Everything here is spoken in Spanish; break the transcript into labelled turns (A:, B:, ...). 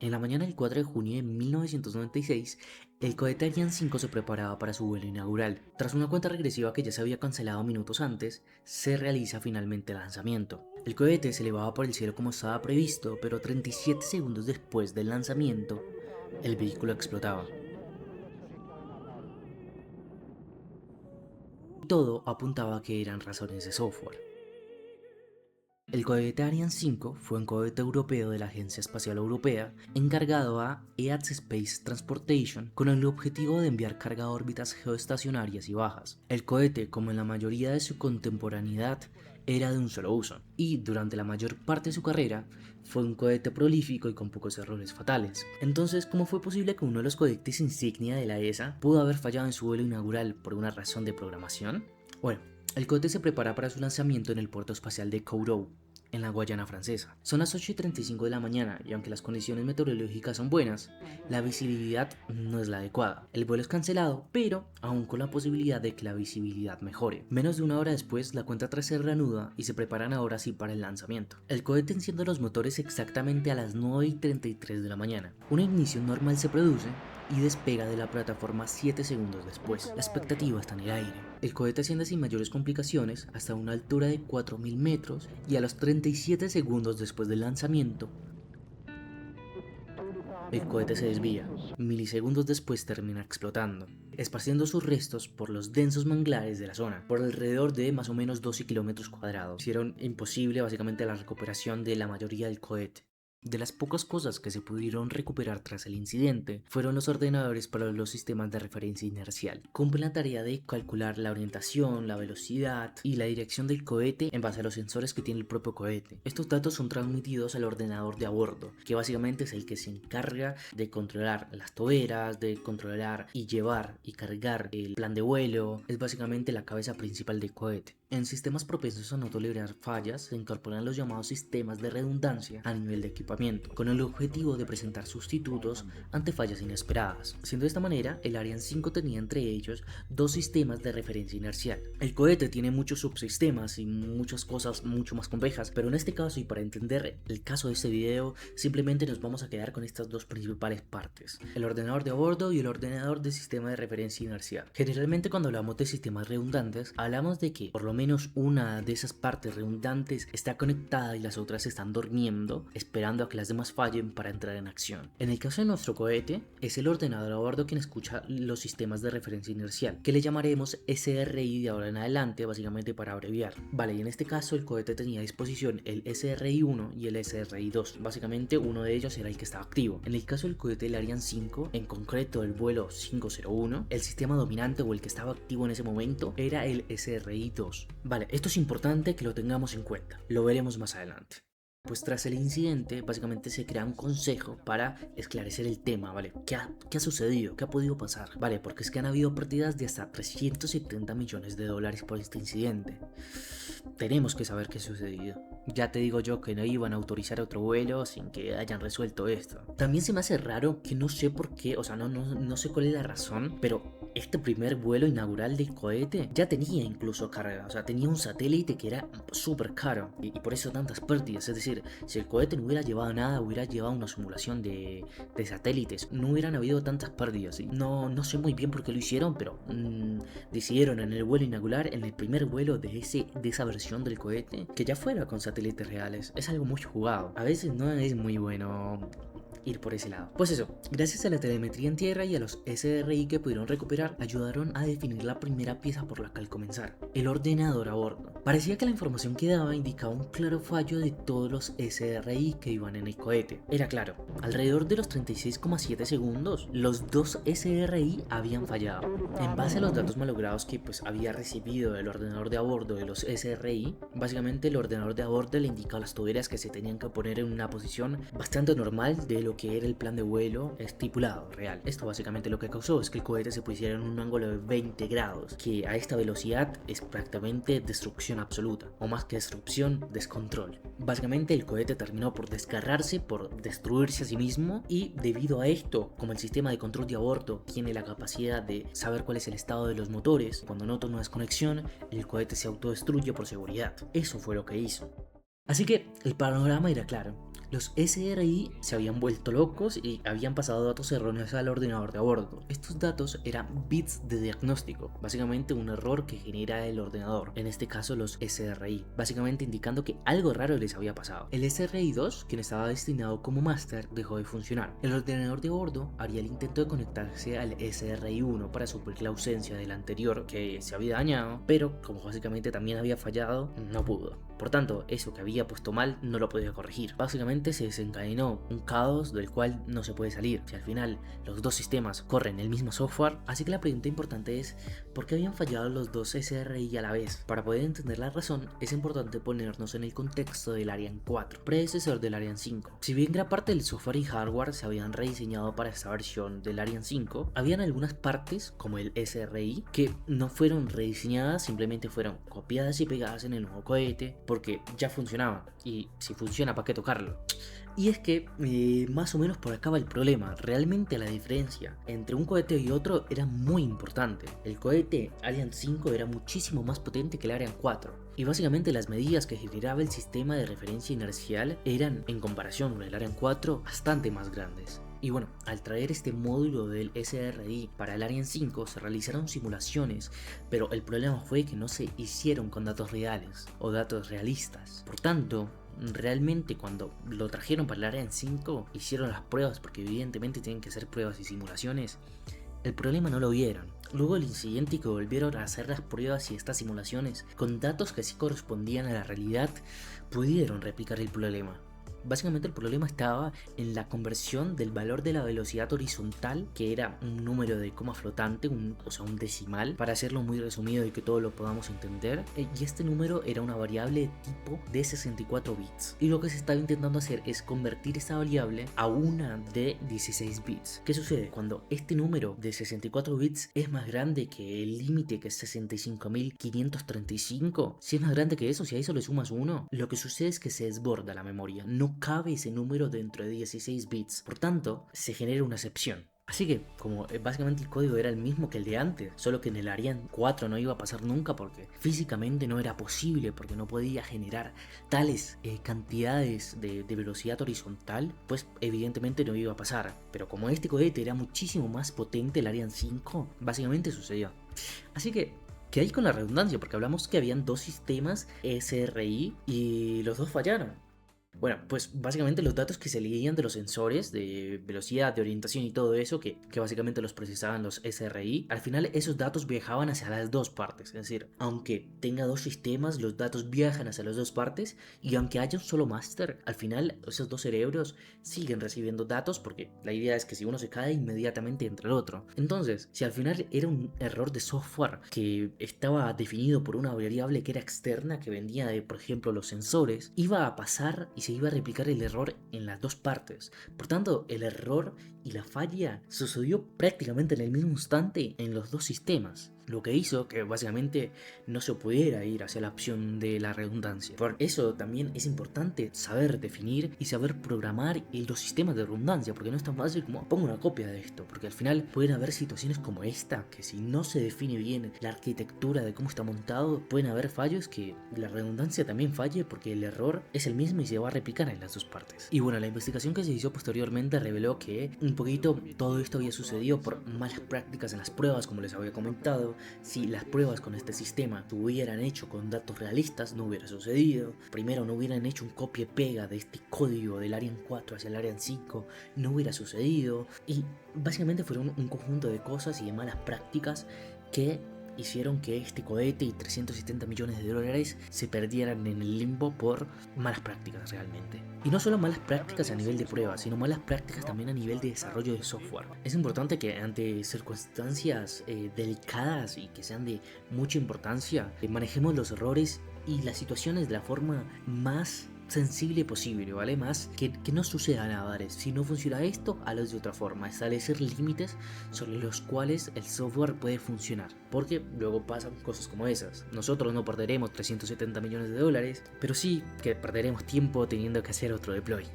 A: En la mañana del 4 de junio de 1996, el cohete Ariane 5 se preparaba para su vuelo inaugural. Tras una cuenta regresiva que ya se había cancelado minutos antes, se realiza finalmente el lanzamiento. El cohete se elevaba por el cielo como estaba previsto, pero 37 segundos después del lanzamiento, el vehículo explotaba. Todo apuntaba a que eran razones de software. El cohete Ariane 5 fue un cohete europeo de la Agencia Espacial Europea encargado a EADS Space Transportation con el objetivo de enviar carga a órbitas geoestacionarias y bajas. El cohete, como en la mayoría de su contemporaneidad, era de un solo uso y durante la mayor parte de su carrera fue un cohete prolífico y con pocos errores fatales. Entonces, ¿cómo fue posible que uno de los cohetes insignia de la ESA pudo haber fallado en su vuelo inaugural por una razón de programación? Bueno, el cohete se prepara para su lanzamiento en el puerto espacial de Kourou, en la Guayana Francesa. Son las 8:35 de la mañana y aunque las condiciones meteorológicas son buenas, la visibilidad no es la adecuada. El vuelo es cancelado, pero aún con la posibilidad de que la visibilidad mejore. Menos de una hora después, la cuenta atrás se reanuda y se preparan ahora sí para el lanzamiento. El cohete enciende los motores exactamente a las 9:33 de la mañana. Una ignición normal se produce y despega de la plataforma 7 segundos después. La expectativa está en el aire. El cohete asciende sin mayores complicaciones hasta una altura de 4000 metros y a los 37 segundos después del lanzamiento, el cohete se desvía. Milisegundos después termina explotando, esparciendo sus restos por los densos manglares de la zona, por alrededor de más o menos 12 kilómetros cuadrados. Hicieron imposible básicamente la recuperación de la mayoría del cohete. De las pocas cosas que se pudieron recuperar tras el incidente fueron los ordenadores para los sistemas de referencia inercial. Cumple la tarea de calcular la orientación, la velocidad y la dirección del cohete en base a los sensores que tiene el propio cohete. Estos datos son transmitidos al ordenador de a bordo, que básicamente es el que se encarga de controlar las toberas, de controlar y llevar y cargar el plan de vuelo. Es básicamente la cabeza principal del cohete. En sistemas propensos a no tolerar fallas se incorporan los llamados sistemas de redundancia a nivel de equipamiento, con el objetivo de presentar sustitutos ante fallas inesperadas. Siendo de esta manera, el Ariane 5 tenía entre ellos dos sistemas de referencia inercial. El cohete tiene muchos subsistemas y muchas cosas mucho más complejas, pero en este caso y para entender el caso de este video, simplemente nos vamos a quedar con estas dos principales partes: el ordenador de a bordo y el ordenador de sistema de referencia inercial. Generalmente cuando hablamos de sistemas redundantes, hablamos de que por lo menos una de esas partes redundantes está conectada y las otras están durmiendo, esperando a que las demás fallen para entrar en acción. En el caso de nuestro cohete, es el ordenador a bordo quien escucha los sistemas de referencia inercial, que le llamaremos SRI de ahora en adelante, básicamente para abreviar. Vale, y en este caso el cohete tenía a disposición el SRI-1 y el SRI-2. Básicamente uno de ellos era el que estaba activo. En el caso del cohete del Ariane 5, en concreto el vuelo 501, el sistema dominante o el que estaba activo en ese momento era el SRI-2. Vale, esto es importante que lo tengamos en cuenta, lo veremos más adelante. Pues tras el incidente, básicamente se crea un consejo para esclarecer el tema, ¿vale? ¿Qué ha sucedido? ¿Qué ha podido pasar? Vale, porque es que han habido pérdidas de hasta 370 millones de dólares por este incidente. Tenemos que saber qué ha sucedido. Ya te digo yo que no iban a autorizar otro vuelo sin que hayan resuelto esto. También se me hace raro que no sé por qué, o sea, no sé cuál es la razón, pero este primer vuelo inaugural del cohete ya tenía incluso carga, o sea, tenía un satélite que era súper caro y por eso tantas pérdidas. Es decir, si el cohete no hubiera llevado nada, hubiera llevado una simulación de satélites, no hubieran habido tantas pérdidas. No sé muy bien por qué lo hicieron, pero decidieron en el vuelo inaugural, en el primer vuelo de esa versión del cohete, que ya fuera con satélites reales. Es algo muy jugado. A veces no es muy bueno ir por ese lado. Pues eso, gracias a la telemetría en tierra y a los SRI que pudieron recuperar, ayudaron a definir la primera pieza por la cual comenzar: el ordenador a bordo. Parecía que la información que daba indicaba un claro fallo de todos los SRI que iban en el cohete. Era claro, alrededor de los 36,7 segundos, los dos SRI habían fallado. En base a los datos malogrados que pues había recibido el ordenador de a bordo de los SRI, básicamente el ordenador de a bordo le indicaba las tuberas que se tenían que poner en una posición bastante normal de lo que era el plan de vuelo estipulado real. Esto básicamente lo que causó es que el cohete se pusiera en un ángulo de 20 grados, que a esta velocidad es prácticamente destrucción absoluta, o más que destrucción, descontrol. Básicamente el cohete terminó por desgarrarse, por destruirse a sí mismo, y debido a esto, como el sistema de control de a bordo tiene la capacidad de saber cuál es el estado de los motores, cuando nota una desconexión, el cohete se autodestruye por seguridad. Eso fue lo que hizo. Así que el panorama era claro: Los SRI se habían vuelto locos y habían pasado datos erróneos al ordenador de a bordo. Estos datos eran bits de diagnóstico, básicamente un error que genera el ordenador, en este caso los SRI, básicamente indicando que algo raro les había pasado. El SRI-2, quien estaba destinado como máster, dejó de funcionar. El ordenador de a bordo haría el intento de conectarse al SRI-1 para suplir la ausencia del anterior que se había dañado, pero como básicamente también había fallado, no pudo. Por tanto, eso que había puesto mal no lo podía corregir. Básicamente se desencadenó un caos del cual no se puede salir. Si al final los dos sistemas corren el mismo software, así que la pregunta importante es ¿por qué habían fallado los dos SRI a la vez? Para poder entender la razón, es importante ponernos en el contexto del Ariane 4, predecesor del Ariane 5. Si bien gran parte del software y hardware se habían rediseñado para esta versión del Ariane 5, habían algunas partes, como el SRI, que no fueron rediseñadas, simplemente fueron copiadas y pegadas en el nuevo cohete, porque ya funcionaba, y si funciona, ¿para qué tocarlo? Y es que más o menos por acá va el problema. Realmente la diferencia entre un cohete y otro era muy importante. El cohete Ariane 5 era muchísimo más potente que el Ariane 4. Y básicamente las medidas que generaba el sistema de referencia inercial eran, en comparación con el Ariane 4, bastante más grandes. Y bueno, al traer este módulo del SRI para el Ariane 5 se realizaron simulaciones, pero el problema fue que no se hicieron con datos reales o datos realistas. Por tanto, realmente cuando lo trajeron para el Ariane 5 hicieron las pruebas, porque evidentemente tienen que hacer pruebas y simulaciones. El problema no lo vieron. Luego el incidente y que volvieron a hacer las pruebas y estas simulaciones con datos que sí correspondían a la realidad, pudieron replicar el problema. Básicamente el problema estaba en la conversión del valor de la velocidad horizontal, que era un número de coma flotante, o sea un decimal, para hacerlo muy resumido y que todos lo podamos entender, y este número era una variable de tipo de 64 bits. Y lo que se estaba intentando hacer es convertir esta variable a una de 16 bits. ¿Qué sucede? Cuando este número de 64 bits es más grande que el límite, que es 65.535, si es más grande que eso, si a eso le sumas 1, lo que sucede es que se desborda la memoria. No cabe ese número dentro de 16 bits, por tanto se genera una excepción. Así que, como básicamente el código era el mismo que el de antes, solo que en el Ariane 4 no iba a pasar nunca porque físicamente no era posible, porque no podía generar tales cantidades de velocidad horizontal, pues evidentemente no iba a pasar. Pero como este cohete era muchísimo más potente, el Ariane 5, básicamente sucedió. Así que ¿qué hay con la redundancia? Porque hablamos que habían dos sistemas SRI y los dos fallaron. Bueno, pues básicamente los datos que se leían de los sensores de velocidad, de orientación y todo eso, que básicamente los procesaban los SRI, al final esos datos viajaban hacia las dos partes. Es decir, aunque tenga dos sistemas, los datos viajan hacia las dos partes, y aunque haya un solo máster, al final esos dos cerebros siguen recibiendo datos, porque la idea es que si uno se cae, inmediatamente entra el otro. Entonces, si al final era un error de software que estaba definido por una variable que era externa, que vendía de, por ejemplo, los sensores, iba a pasar y se iba a replicar el error en las dos partes. Por tanto, el error y la falla sucedió prácticamente en el mismo instante en los dos sistemas, lo que hizo que básicamente no se pudiera ir hacia la opción de la redundancia. Por eso también es importante saber definir y saber programar los sistemas de redundancia, porque no es tan fácil como pongo una copia de esto, porque al final pueden haber situaciones como esta, que si no se define bien la arquitectura de cómo está montado, pueden haber fallos que la redundancia también falle, porque el error es el mismo y se va a replicar en las dos partes. Y bueno, la investigación que se hizo posteriormente reveló que un poquito todo esto había sucedido por malas prácticas en las pruebas, como les había comentado. Si las pruebas con este sistema se hubieran hecho con datos realistas, no hubiera sucedido. Primero, no hubieran hecho un copia y pega de este código del Ariane 4 hacia el Ariane 5, no hubiera sucedido. Y básicamente fueron un conjunto de cosas y de malas prácticas que hicieron que este cohete y 370 millones de dólares se perdieran en el limbo por malas prácticas realmente. Y no solo malas prácticas a nivel de pruebas, sino malas prácticas también a nivel de desarrollo de software. Es importante que ante circunstancias delicadas y que sean de mucha importancia, manejemos los errores y las situaciones de la forma más sensible posible, ¿vale? Más que no suceda nada, ¿vale? Si no funciona esto, hazlo de otra forma. Establecer límites sobre los cuales el software puede funcionar, porque luego pasan cosas como esas. Nosotros no perderemos 370 millones de dólares, pero sí que perderemos tiempo teniendo que hacer otro deploy.